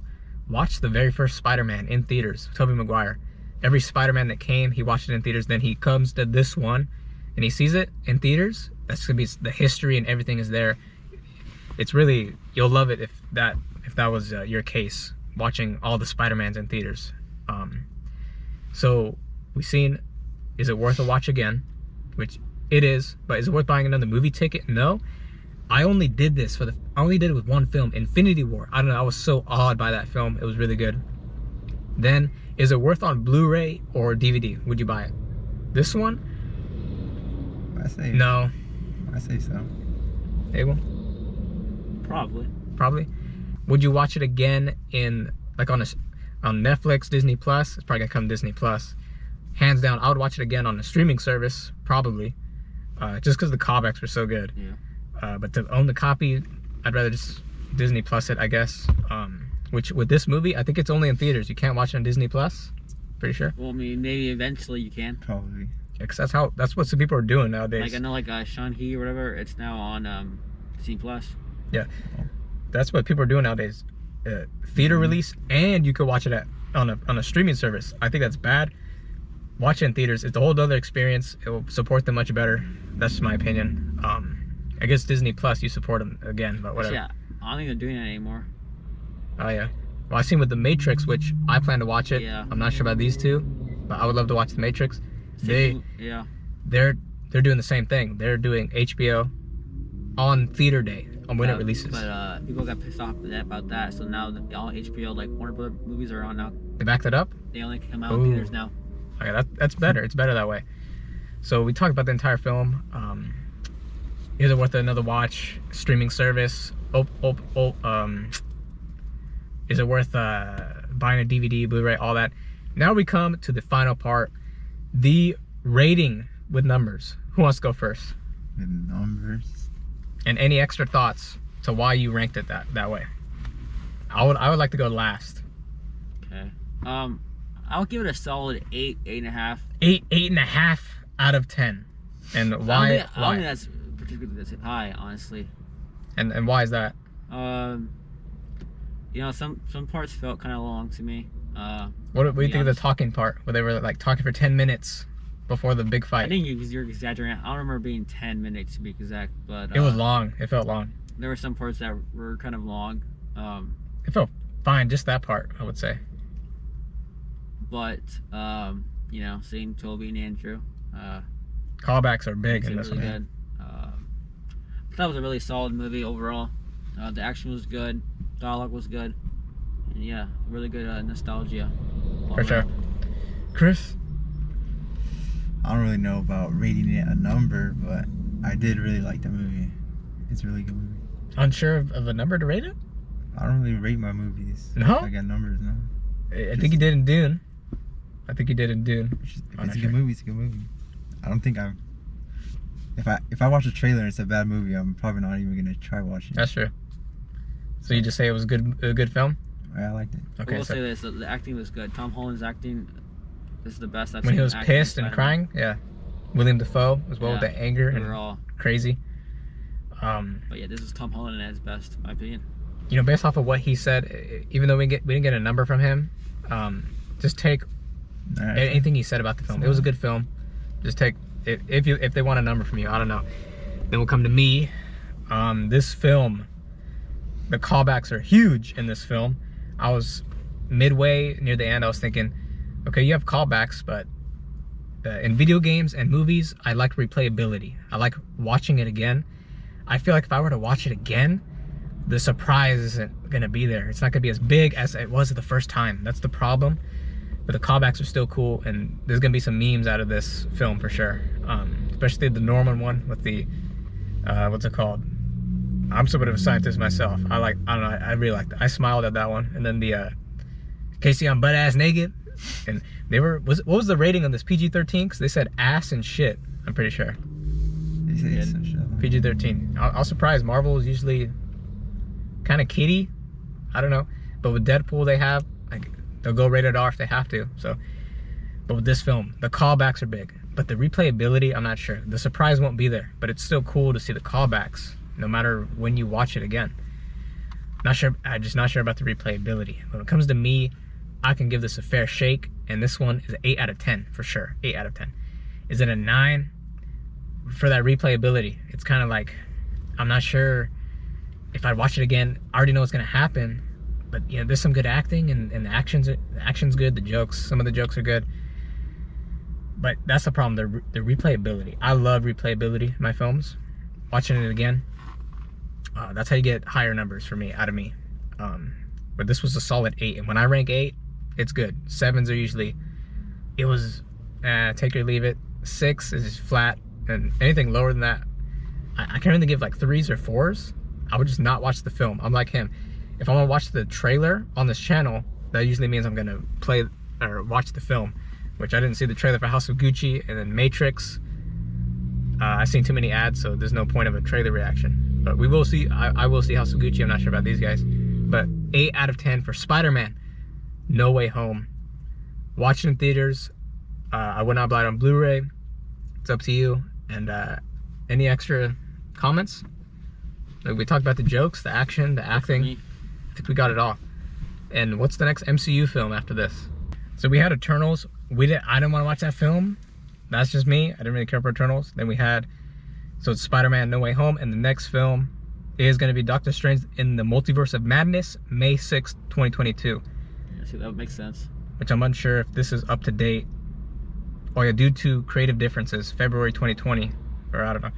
watched the very first Spider-Man in theaters, Tobey Maguire. Every Spider-Man that came, he watched it in theaters. Then he comes to this one, and he sees it in theaters. That's gonna be the history and everything is there. It's really, you'll love it if that was your case, watching all the Spider-Mans in theaters. So we've seen, is it worth a watch again? Which it is, but is it worth buying another movie ticket? No. I only did it with one film, Infinity War. I don't know, I was so awed by that film. It was really good. Then, is it worth on Blu-ray or DVD? Would you buy it? This one? No. I say so. Abel? Probably. Would you watch it again on Netflix, Disney Plus? It's probably gonna come Disney Plus. Hands down, I would watch it again on a streaming service, probably. Just because the callbacks were so good. Yeah. But to own the copy, I'd rather just Disney Plus it, I guess. Which with this movie, I think it's only in theaters. You can't watch it on Disney Plus. Pretty sure. Well, I mean, maybe eventually you can. Probably. Yeah, cause that's what some people are doing nowadays. Like I know, like Shang-Chi or whatever, it's now on Disney Plus. Yeah, that's what people are doing nowadays. Theater release, and you could watch it on a streaming service. I think that's bad. Watch it in theaters. It's a whole other experience. It will support them much better. That's my opinion. I guess Disney Plus, you support them again, but whatever. Yeah, I don't think they're doing that anymore. Oh yeah. Well, I seen with The Matrix, which I plan to watch it. Yeah. I'm not sure about these two, but I would love to watch The Matrix. They're doing the same thing. They're doing HBO on theater day on when it releases. But people got pissed off about that, so now all HBO, like Warner Bros. Movies are on now. They backed it up? They only come out in theaters now. Okay, that's better. It's better that way. So we talked about the entire film. Is it worth another watch? Streaming service? Is it worth buying a DVD, Blu-ray, all that? Now we come to the final part, the rating with numbers. Who wants to go first? With numbers. And any extra thoughts to why you ranked it that way? I would like to go last. Okay. I'll give it a solid 8, 8.5. 8.5 out of 10. And why? I don't think that's particularly that's high, honestly. And why is that? You know, some parts felt kind of long to me. What do you think of the talking part, where they were like talking for 10 minutes before the big fight? I think you're exaggerating. I don't remember being 10 minutes to be exact, but it was long. It felt long. There were some parts that were kind of long. It felt fine, just that part, I would say. But you know, seeing Toby and Andrew, callbacks are big in this really one. Good. That was a really solid movie overall. The action was good, dialogue was good. And yeah, really good nostalgia. all For sure. around. Chris? I don't really know about rating it a number, but I did really like the movie. It's a really good movie. Unsure of a number to rate it? I don't really rate my movies. No? I got numbers now. I think you did in Dune. I think you did in Dune. If I'm it's a not good sure. movie, it's a good movie. I don't think I'm. If I watch a trailer and it's a bad movie, I'm probably not even gonna try watching it. That's true. So you just say it was a good film? I liked it. I Okay, will so say this: the acting was good. Tom Holland's acting is the best I've when seen. he was acting in pissed and Spider-Man. crying, yeah. William Dafoe as well with Yeah, the anger They and were all. crazy. But yeah, this is Tom Holland at his best, in my opinion. You know, based off of what he said, even though we didn't get a number from him, just take Alright. anything he said about the film. It was a good film. Just take if they want a number from you, I don't know. Then we'll come to me. This film, the callbacks are huge in this film. I was midway near the end. I was thinking, okay, you have callbacks, but in video games and movies, I like replayability. I like watching it again. I feel like if I were to watch it again, the surprise isn't gonna be there. It's not gonna be as big as it was the first time. That's the problem. But the callbacks are still cool, and there's gonna be some memes out of this film for sure. Especially the Norman one with the what's it called? I'm somewhat of a scientist myself. I don't know. I really liked it. I smiled at that one. And then the Casey I'm butt ass naked, and they were what was the rating on this PG-13? Because they said ass and shit. I'm pretty sure They say Yeah. some shit. PG-13. I was surprised. Marvel is usually kind of kiddie. I don't know, but with Deadpool they have like they'll go rated R if they have to. So, but with this film, the callbacks are big, but the replayability, I'm not sure. The surprise won't be there, but it's still cool to see the callbacks, no matter when you watch it again. Not sure. I'm just not sure about the replayability. When it comes to me, I can give this a fair shake, and this one is an 8 out of 10 for sure. 8 out of 10. Is it a 9? For that replayability, it's kind of like I'm not sure if I watch it again. I already know what's gonna happen, but you know, there's some good acting, and the action's good. The jokes, some of the jokes are good, but that's the problem. The replayability. I love replayability in my films. Watching it again, that's how you get higher numbers for me, out of me. But this was a solid 8, and when I rank 8, it's good. 7s are usually, it was take it or leave it. 6 is just flat, and anything lower than that, I can't really give like 3s or 4s. I would just not watch the film. I'm like him. If I'm gonna watch the trailer on this channel, that usually means I'm gonna play or watch the film, which I didn't see the trailer for House of Gucci and then Matrix. I've seen too many ads, so there's no point of a trailer reaction. But we will see. I will see House of Gucci. I'm not sure about these guys, but 8 out of 10 for Spider-Man No Way Home. Watch it in theaters. I would not buy it on Blu-ray. It's up to you. And any extra comments? Like, we talked about the jokes, the action, the acting. Me. I think we got it all. And what's the next MCU film after this? So we had Eternals. I didn't want to watch that film. That's just me. I didn't really care for Eternals. Then we had, so it's Spider-Man No Way Home, and the next film is going to be Doctor Strange in the Multiverse of Madness, May 6th, 2022. Yeah, see, that makes sense. Which I'm unsure if this is up to date. Oh yeah, due to creative differences, February 2020, or I don't know.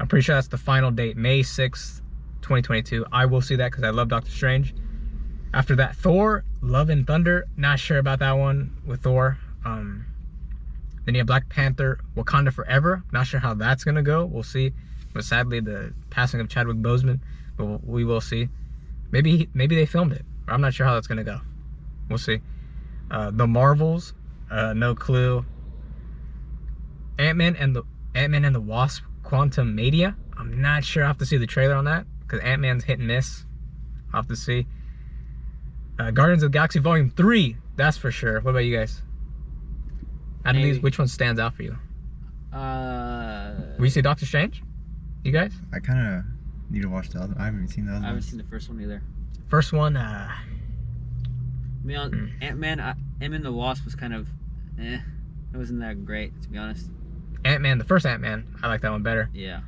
I'm pretty sure that's the final date, May 6th, 2022. I will see that because I love Doctor Strange. After that, Thor, Love and Thunder. Not sure about that one with Thor. Then you have Black Panther, Wakanda Forever. Not sure how that's gonna go. We'll see. But sadly, the passing of Chadwick Boseman. But we will see. Maybe they filmed it. I'm not sure how that's gonna go. We'll see. The Marvels, no clue. Ant-Man and the Wasp, Quantum Mania. I'm not sure. I have to see the trailer on that because Ant-Man's hit and miss. I'll have to see. Guardians of the Galaxy Volume 3. That's for sure. What about you guys? Out of these, which one stands out for you? Will you see Doctor Strange? You guys? I kind of need to watch the other. I haven't seen the other. I haven't ones. seen the first one either. First one, Ant-Man and the Wasp was kind of, it wasn't that great, to be honest. Ant-Man, the first Ant-Man. I like that one better. Yeah.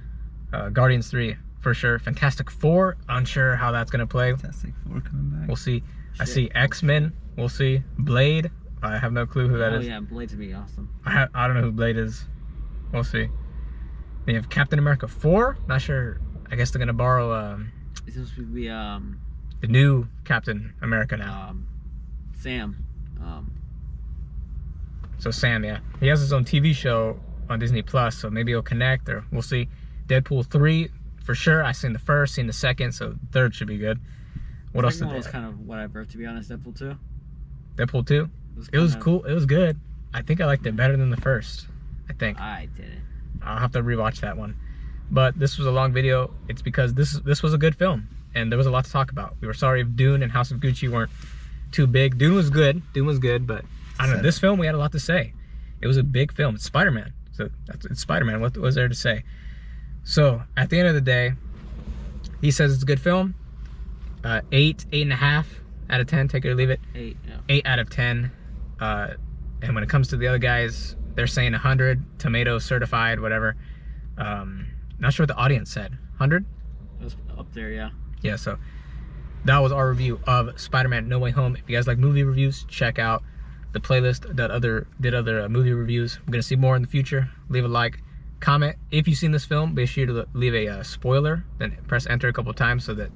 Guardians 3, for sure. Fantastic Four, unsure how that's gonna play. Fantastic Four coming back. We'll see. I Shit. see X-Men. We'll see. Blade. I have no clue who that is. Oh yeah, Blade's gonna be awesome. I don't know who Blade is. We'll see. Then you have Captain America 4. Not sure. I guess they're gonna borrow. It's supposed to be the new Captain America now. Sam. So Sam, yeah, he has his own TV show on Disney Plus, so maybe he'll connect, or we'll see. Deadpool 3 for sure. I seen the first, seen the second, so third should be good. What else? The second one was kind of whatever, to be honest. Deadpool 2. Deadpool 2. It was cool. It was good. I think I liked it better than the first. I think. I didn't. I'll have to rewatch that one. But this was a long video. It's because this was a good film, and there was a lot to talk about. We were sorry if Dune and House of Gucci weren't too big. Dune was good. Dune was good, but I don't know. This film, we had a lot to say. It was a big film. It's Spider-Man. So it's Spider-Man. What was there to say? So at the end of the day, he says it's a good film. 8.5 out of 10. Take it or leave it. 8. Yeah. 8 out of 10. And when it comes to the other guys, they're saying 100, tomato certified, whatever. Not sure what the audience said. 100? It was up there, yeah. Yeah, so that was our review of Spider-Man No Way Home. If you guys like movie reviews, check out the playlist that did other movie reviews. I'm gonna see more in the future. Leave a like, comment if you've seen this film. Be sure to leave a spoiler, then press enter a couple times so that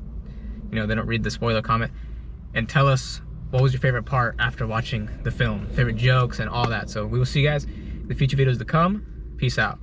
they don't read the spoiler comment. And tell us what was your favorite part after watching the film, favorite jokes and all that. So we will see you guys in the future videos to come. Peace out.